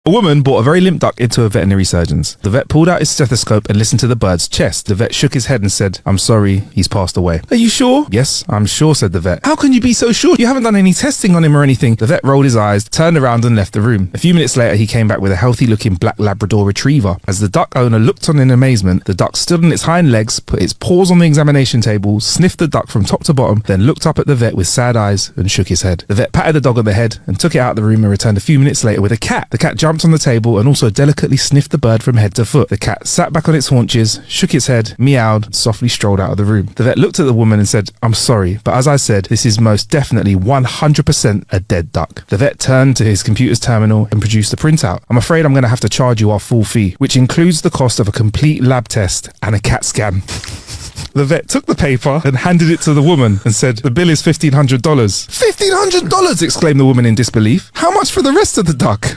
A woman brought a very limp duck into a veterinary surgeon's. The vet pulled out his stethoscope and listened to the bird's chest. The vet shook his head and said, "I'm sorry, he's passed away." "Are you sure?" "Yes, I'm sure," said the vet. "How can you be so sure? You haven't done any testing on him or anything." The vet rolled his eyes, turned around and left the room. A few minutes later, he came back with a healthy-looking black Labrador retriever. As the duck owner looked on in amazement, the duck stood on its hind legs, put its paws on the examination table, sniffed the duck from top to bottom, then looked up at the vet with sad eyes and shook his head. The vet patted the dog on the head and took it out of the room and returned a few minutes later with a cat. The cat jumped on the table and also delicately sniffed the bird from head to foot. The cat sat back on its haunches, shook its head, meowed, and softly strolled out of the room. The vet looked at the woman and said, "I'm sorry, but as I said, this is most definitely 100% a dead duck." The vet turned to his computer's terminal and produced a printout. "I'm afraid I'm going to have to charge you our full fee, which includes the cost of a complete lab test and a CAT scan." The vet took the paper and handed it to the woman and said, "The bill is $1,500. $1,500! exclaimed the woman in disbelief. "How much for the rest of the duck?"